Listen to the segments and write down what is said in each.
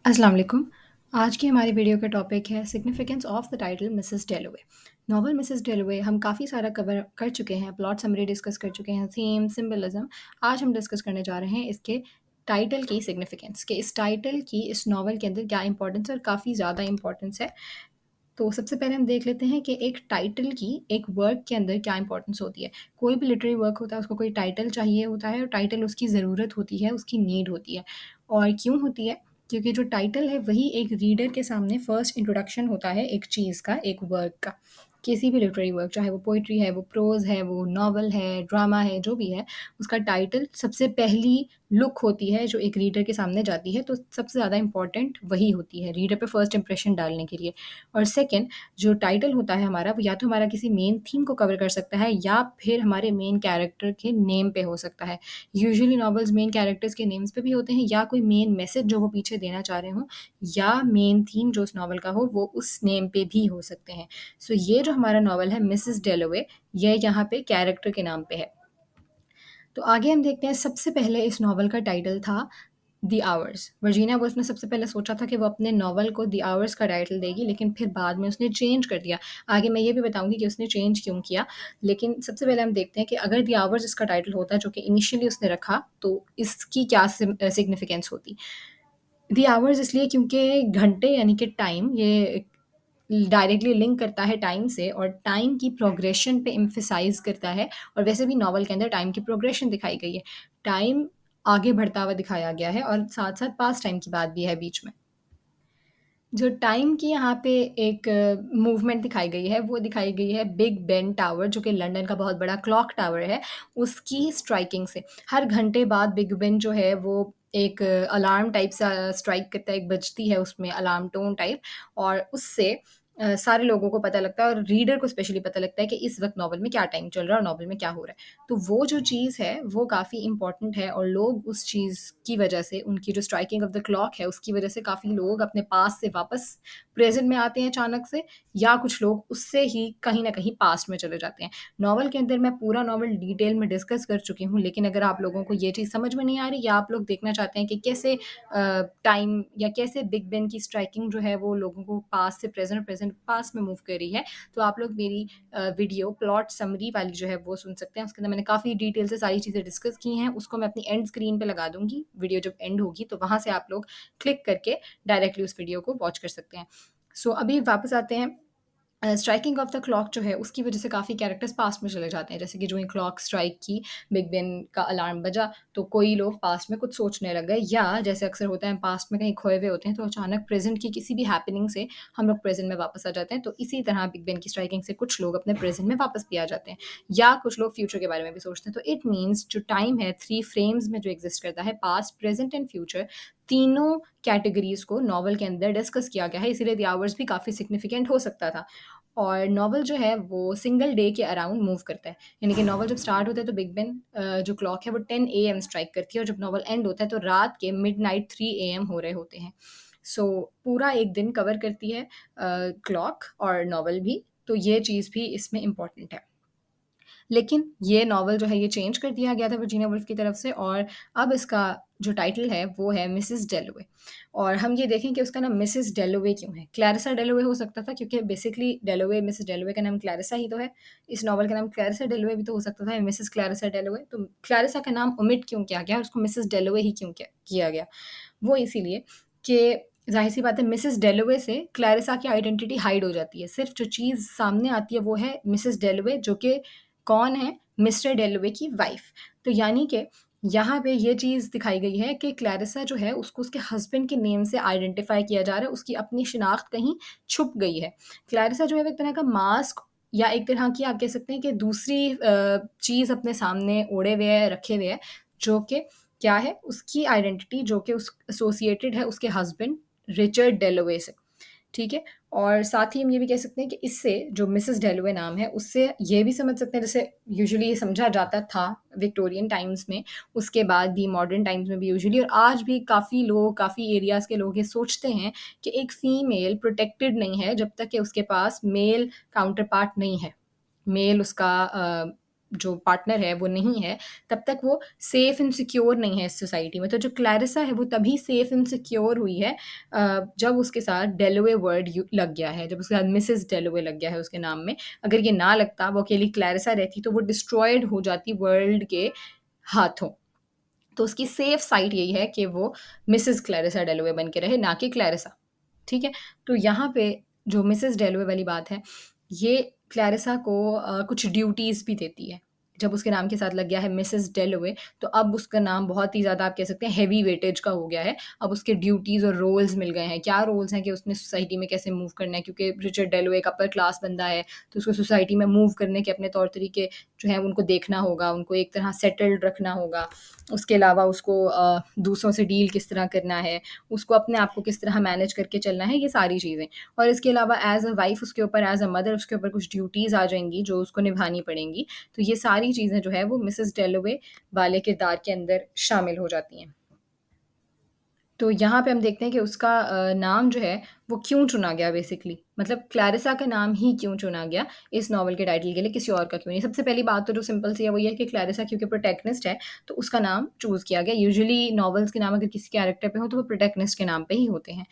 अस्सलाम वालेकुम। आज की हमारी वीडियो का टॉपिक है significance of the title Mrs डैलोवे। Novel Mrs डैलोवे हम काफ़ी सारा कवर कर चुके हैं, प्लॉट समरी डिस्कस कर चुके हैं, थीम, सिंबलिज्म। आज हम डिस्कस करने जा रहे हैं इसके टाइटल की सिग्निफिकेंस कि इस टाइटल की इस नॉवल के अंदर क्या इंपॉर्टेंस है और काफ़ी ज़्यादा इंपॉर्टेंस है। तो सबसे पहले हम देख लेते हैं कि एक टाइटल की एक वर्क के अंदर क्या इंपॉर्टेंस होती है। कोई भी लिटरेरी वर्क होता है उसको कोई टाइटल चाहिए होता है और टाइटल उसकी ज़रूरत होती है, उसकी नीड होती है। और क्यों होती है? क्योंकि जो टाइटल है वही एक रीडर के सामने फर्स्ट इंट्रोडक्शन होता है एक चीज़ का, एक वर्क का। किसी भी लिटरेरी वर्क, चाहे वो पोएट्री है, वो प्रोज़ है, वो नॉवल है, ड्रामा है, जो भी है, उसका टाइटल सबसे पहली लुक होती है जो एक रीडर के सामने जाती है, तो सबसे ज़्यादा इम्पोर्टेंट वही होती है रीडर पे फर्स्ट इंप्रेशन डालने के लिए। और सेकंड, जो टाइटल होता है हमारा, वो या तो हमारा किसी मेन थीम को कवर कर सकता है या फिर हमारे मेन कैरेक्टर के नेम पे हो सकता है। यूजुअली नॉवेल्स मेन कैरेक्टर्स के नेम्स पे भी होते हैं या कोई मेन मैसेज जो वो पीछे देना चाह रहे हों या मेन थीम जो उस नॉवल का हो वो उस नेम पे भी हो सकते हैं। सो ये जो हमारा नॉवल है मिसेस डेलोवे, ये यहाँ पे कैरेक्टर के नाम पे है। तो आगे हम देखते हैं, सबसे पहले इस नॉवल का टाइटल था द आवर्स। वर्जीनिया वुल्फ ने सबसे पहले सोचा था कि वो अपने नॉवल को द आवर्स का टाइटल देगी, लेकिन फिर बाद में उसने चेंज कर दिया। आगे मैं ये भी बताऊंगी कि उसने चेंज क्यों किया। लेकिन सबसे पहले हम देखते हैं कि अगर द आवर्स इसका टाइटल होता जो कि इनिशियली उसने रखा, तो इसकी क्या सिग्निफिकेंस होती। द आवर्स इसलिए क्योंकि घंटे यानी कि टाइम, ये डायरेक्टली लिंक करता है टाइम से और टाइम की प्रोग्रेशन पे एम्फेसाइज करता है। और वैसे भी नॉवल के अंदर टाइम की प्रोग्रेशन दिखाई गई है, टाइम आगे बढ़ता हुआ दिखाया गया है और साथ साथ पास टाइम की बात भी है बीच में। जो टाइम की यहाँ पे एक मूवमेंट दिखाई गई है, वो दिखाई गई है बिग बेन टावर, जो कि लंदन का बहुत बड़ा क्लॉक टावर है, उसकी स्ट्राइकिंग से। हर घंटे बाद बिग बेन जो है वो एक अलार्म टाइप सा स्ट्राइक करता है, एक बजती है उसमें अलार्म टोन टाइप, और उससे सारे लोगों को पता लगता है और रीडर को स्पेशली पता लगता है कि इस वक्त नॉवल में क्या टाइम चल रहा है और नॉवल में क्या हो रहा है। तो वो जो चीज़ है वो काफ़ी इंपॉर्टेंट है और लोग उस चीज़ की वजह से, उनकी जो स्ट्राइकिंग ऑफ द क्लॉक है उसकी वजह से काफ़ी लोग अपने पास से वापस प्रेजेंट में आते हैं अचानक से, या कुछ लोग उससे ही कहीं ना कहीं पास्ट में चले जाते हैं। नॉवल के अंदर मैं पूरा नॉवल डिटेल में डिस्कस कर चुकी हूँ, लेकिन अगर आप लोगों को ये चीज़ समझ में नहीं आ रही या आप लोग देखना चाहते हैं कि कैसे टाइम या कैसे बिग बेन की स्ट्राइकिंग जो है वो लोगों को पास से प्रेजेंट और प्रेजेंट पास में मूव कर रही है, तो आप लोग मेरी वीडियो प्लॉट समरी वाली जो है वो सुन सकते हैं। उसके अंदर मैंने काफ़ी डिटेल से सारी चीज़ें डिस्कस की हैं, उसको मैं अपनी एंड स्क्रीन पे लगा दूंगी। वीडियो जब एंड होगी तो वहाँ से आप लोग क्लिक करके डायरेक्टली उस वीडियो को वॉच कर सकते हैं। अभी वापस आते हैं। स्ट्राइकिंग ऑफ द क्लॉक जो है उसकी वजह से काफ़ी कैरेक्टर्स पास्ट में चले जाते हैं, जैसे कि जो ही क्लॉक स्ट्राइक की, बिग बेन का अलार्म बजा, तो कोई लोग पास्ट में कुछ सोचने लग गए, या जैसे अक्सर होता है पास्ट में कहीं खोए हुए होते हैं तो अचानक प्रेजेंट की किसी भी हैपनिंग से हम लोग प्रेजेंट में वापस आ जाते हैं। तो इसी तरह बिग बेन की स्ट्राइकिंग से कुछ लोग अपने प्रेजेंट में वापस भी आ जाते हैं, या कुछ लोग फ्यूचर के बारे में भी सोचते हैं। तो इट मीन्स जो टाइम है थ्री फ्रेम्स में जो एग्जिस्ट करता है, पास्ट, प्रेजेंट एंड फ्यूचर, तीनों कैटेगरीज को नॉवल के अंदर डिस्कस किया गया है, इसीलिए द आवर्स भी काफ़ी सिग्निफिकेंट हो सकता था। और नॉवल जो है वो सिंगल डे के अराउंड मूव करता है, यानी कि नॉवल जब स्टार्ट होता है तो बिग बेन जो क्लॉक है वो 10 AM स्ट्राइक करती है, और जब नॉवल एंड होता है तो रात के मिडनाइट 3 AM हो रहे होते हैं। पूरा एक दिन कवर करती है क्लॉक और नॉवल भी, तो ये चीज़ भी इसमें इम्पॉर्टेंट है। लेकिन ये नॉवल जो है ये चेंज कर दिया गया था वर्जीनिया वुल्फ की तरफ से, और अब इसका जो टाइटल है वो है मिसेस डेलोवे। और हम ये देखें कि उसका नाम मिसेस डेलोवे क्यों है। क्लैरिसा डेलोवे हो सकता था, क्योंकि बेसिकली डेलोवे, मिसेस डेलोवे का नाम क्लैरिसा ही तो है। इस नॉवल का नाम क्लैरिसा डेलोवे भी तो हो सकता था, मिसेस क्लैरिसा डेलोवे। तो क्लैरिसा का नाम ओमिट क्यों किया गया और उसको मिसेस डेलोवे ही क्यों किया गया? वो इसीलिए कि ज़ाहिर सी बात है मिसेस डेलोवे से क्लैरिसा की आइडेंटिटी हाइड हो जाती है। सिर्फ़ जो चीज़ सामने आती है वो है मिसेस डेलोवे, जो कि कौन है? मिस्टर डेलोवे की वाइफ़। तो यानी कि यहाँ पे ये चीज़ दिखाई गई है कि क्लैरिसा जो है उसको उसके हस्बैंड के नेम से आइडेंटिफ़ाई किया जा रहा है, उसकी अपनी शिनाख्त कहीं छुप गई है। क्लैरिसा जो है वो एक तरह का मास्क या एक तरह की आप कह सकते हैं कि दूसरी चीज़ अपने सामने ओढ़े हुए है, रखे हुए है, जो कि क्या है? उसकी आइडेंटिटी जो कि उस एसोसिएटेड है उसके हस्बैंड रिचर्ड डेलोवे से। ठीक है? और साथ ही हम ये भी कह सकते हैं कि इससे जो मिसेस डेलोवे नाम है, उससे ये भी समझ सकते हैं, जैसे यूजुअली ये समझा जाता था विक्टोरियन टाइम्स में, उसके बाद भी मॉडर्न टाइम्स में भी यूजुअली, और आज भी काफ़ी लोग, काफ़ी एरियाज़ के लोग ये सोचते हैं कि एक फ़ीमेल प्रोटेक्टेड नहीं है जब तक कि उसके पास मेल काउंटर पार्ट नहीं है। मेल उसका जो पार्टनर है वो नहीं है, तब तक वो सेफ एंड सिक्योर नहीं है इस सोसाइटी में। तो जो क्लैरिसा है वो तभी सेफ एंड सिक्योर हुई है जब उसके साथ डेलोवे वर्ड लग गया है, जब उसके साथ मिसेस डेलोवे लग गया है उसके नाम में। अगर ये ना लगता, वो अकेली क्लैरिसा रहती, तो वो डिस्ट्रॉयड हो जाती वर्ल्ड के हाथों। तो उसकी सेफ साइड यही है कि वो मिसेस क्लैरिसा डेलोवे बन के रहे, ना कि क्लैरिसा। ठीक है? तो यहाँ पे जो मिसेस डेलोवे वाली बात है, ये क्लैरिसा को कुछ ड्यूटीज़ भी देती है। जब उसके नाम के साथ लग गया है मिसेस डेलोवे, तो अब उसका नाम बहुत ही ज़्यादा आप कह सकते हैं हेवी वेटेज का हो गया है। अब उसके ड्यूटीज़ और रोल्स मिल गए हैं। क्या रोल्स हैं कि उसने सोसाइटी में कैसे मूव करना है, क्योंकि रिचर्ड डेलोवे एक अपर क्लास बंदा है, तो उसको सोसाइटी में मूव करने के अपने तौर तरीके जो हैं उनको देखना होगा, उनको एक तरह सेटल्ड रखना होगा। उसके अलावा उसको दूसरों से डील किस तरह करना है, उसको अपने आप को किस तरह मैनेज करके चलना है, ये सारी चीज़ें। और इसके अलावा एज़ अ वाइफ़ उसके ऊपर, एज़ अ मदर उसके ऊपर कुछ ड्यूटीज़ आ जाएँगी जो उसको निभानी पड़ेंगी। तो ये सारी चीज़ें जो है वो मिसेस डेलोवे वाले किरदार के अंदर शामिल हो जाती हैं। तो यहाँ पे हम देखते हैं कि उसका नाम जो है वो क्यों चुना गया बेसिकली, मतलब क्लैरिसा का नाम ही क्यों चुना गया इस नॉवल के टाइटल के लिए, किसी और का क्यों नहीं। सबसे पहली बात तो जो सिंपल सी है वो ये है कि क्लैरिसा क्योंकि प्रोटैगनिस्ट है, तो उसका नाम चूज़ किया गया। यूजुअली नॉवेल्स के नाम अगर किसी कैरेक्टर पे हो तो वो प्रोटैगनिस्ट के नाम पे ही होते हैं।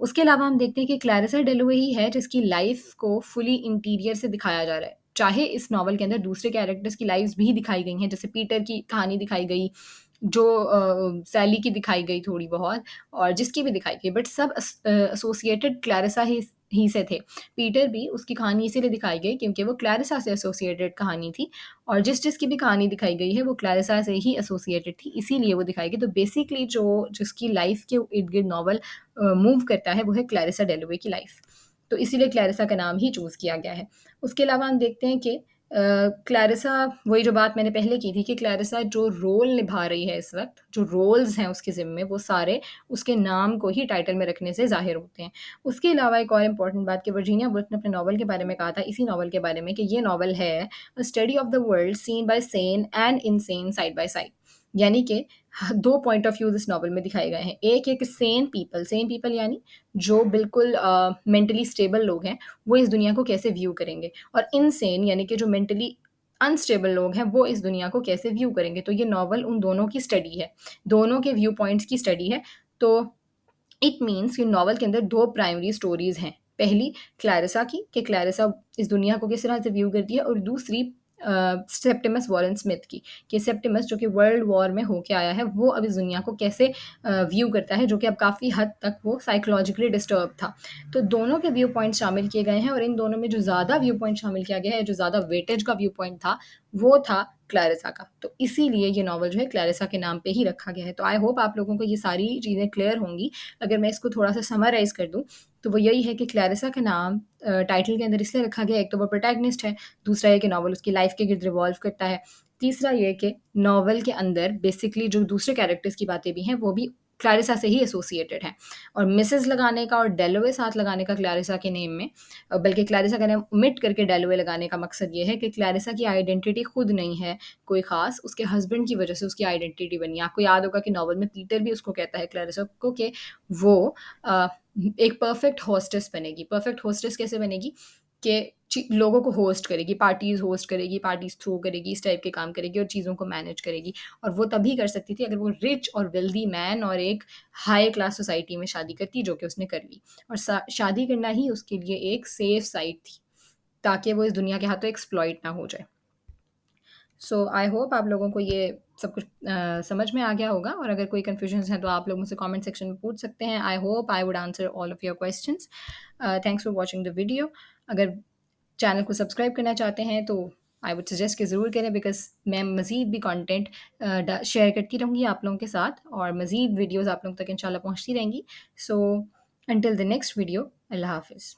उसके अलावा हम देखते हैं कि क्लैरिसा डेलोवे ही है जिसकी लाइफ़ को फुली इंटीरियर से दिखाया जा रहा है। चाहे इस नॉवल के अंदर दूसरे कैरेक्टर्स की लाइव्स भी दिखाई गई हैं, जैसे पीटर की कहानी दिखाई गई, जो सैली की दिखाई गई थोड़ी बहुत, और जिसकी भी दिखाई गई, बट सब एसोसिएटेड क्लैरिसा ही से थे। पीटर भी उसकी कहानी इसीलिए दिखाई गई क्योंकि वो क्लैरिसा से एसोसिएटेड कहानी थी, और जिसकी भी कहानी दिखाई गई है वो क्लैरिसा से ही एसोसिएटेड थी, इसीलिए वो दिखाई गई। तो बेसिकली जो जिसकी लाइफ के इर्द-गिर्द नॉवल मूव करता है वो है क्लैरिसा डेलोवे की लाइफ। तो इसीलिए क्लैरिसा का नाम ही चूज़ किया गया है। उसके अलावा हम देखते हैं कि क्लैरिसा, वही जो बात मैंने पहले की थी कि क्लैरिसा जो रोल निभा रही है इस वक़्त, जो रोल्स हैं उसके ज़िम्मे, वो सारे उसके नाम को ही टाइटल में रखने से ज़ाहिर होते हैं। उसके अलावा एक और इम्पॉर्टेंट बात कि वर्जीनिया वुल्फ ने अपने नॉवल के बारे में कहा था, इसी नॉवल के बारे में, कि ये नॉवल है a study of the world seen by sane and insane side by side. यानी कि 2 पॉइंट ऑफ व्यूज़ इस नॉवल में दिखाए गए हैं। एक सेन पीपल यानी जो बिल्कुल मेंटली स्टेबल लोग हैं, वो इस दुनिया को कैसे व्यू करेंगे, और इनसेन यानी कि जो मेंटली अनस्टेबल लोग हैं, वो इस दुनिया को कैसे व्यू करेंगे। तो ये नॉवल उन दोनों की स्टडी है, दोनों के व्यू पॉइंट्स की स्टडी है। तो इट मीन्स कि नॉवल के अंदर 2 प्राइमरी स्टोरीज़ हैं। पहली क्लैरिसा की, कि क्लैरिसा इस दुनिया को किस तरह से व्यू करती है, और दूसरी सेप्टिमस वॉरेन स्मिथ की, कि सेप्टिमस जो कि वर्ल्ड वॉर में होके आया है, वो अब इस दुनिया को कैसे व्यू करता है, जो कि अब काफ़ी हद तक वो साइकोलॉजिकली डिस्टर्ब था। तो दोनों के व्यू पॉइंट शामिल किए गए हैं, और इन दोनों में जो ज़्यादा व्यू पॉइंट शामिल किया गया है, जो ज़्यादा वेटेज का व्यू पॉइंट था, वो था क्लैरिसा का। तो इसीलिए ये नॉवल जो है क्लैरिसा के नाम पे ही रखा गया है। तो आई होप आप लोगों को ये सारी चीज़ें क्लियर होंगी। अगर मैं इसको थोड़ा-सा समराइज़ कर दूँ, तो वो यही है कि क्लैरिसा का नाम टाइटल के अंदर इसलिए रखा गया है, एक तो वो प्रोटैगनिस्ट है, दूसरा ये कि नॉवल उसकी लाइफ़ के गिर्द रिवॉल्व करता है, तीसरा ये कि नॉवल के अंदर बेसिकली जो दूसरे कैरेक्टर्स की बातें भी हैं, वो भी क्लैरिसा से ही एसोसिएटेड हैं। और मिसेज़ लगाने का और डेलोवे साथ लगाने का क्लैरिसा के नेम में, बल्कि क्लैरिसा का नाम ओमिट करके डेलोवे लगाने का मकसद ये है कि क्लैरिसा की आइडेंटिटी खुद नहीं है कोई ख़ास, उसके हस्बैंड की वजह से उसकी आइडेंटिटी बनी है। आपको याद होगा कि नॉवल में पीटर भी उसको कहता है क्लैरिसा को कि वो अ, एक परफेक्ट होस्टेस बनेगी। परफेक्ट होस्टेस कैसे बनेगी? कि लोगों को होस्ट करेगी, पार्टीज़ होस्ट करेगी, पार्टीज़ थ्रो करेगी, इस टाइप के काम करेगी और चीज़ों को मैनेज करेगी। और वो तभी कर सकती थी अगर वो रिच और वेल्दी मैन और एक हाई क्लास सोसाइटी में शादी करती, जो कि उसने कर ली। और शादी करना ही उसके लिए एक सेफ साइड थी, ताकि वो इस दुनिया के हाथों एक्सप्लॉइट ना हो जाए। सो आई होप आप लोगों को ये सब कुछ समझ में आ गया होगा, और अगर कोई कन्फ्यूजन्स हैं तो आप लोग मुझसे कमेंट सेक्शन में पूछ सकते हैं। I hope I would answer all of your questions. Thanks for watching the video. अगर चैनल को सब्सक्राइब करना चाहते हैं तो आई वुड सजेस्ट कि ज़रूर करें, बिकॉज़ मैं मज़ीद भी कंटेंट शेयर करती रहूँगी आप लोगों के साथ, और मज़ीद वीडियोज़ आप लोगों तक इंशाल्लाह पहुँचती रहेंगी। So until the next video, अल्लाह हाफ़िज़।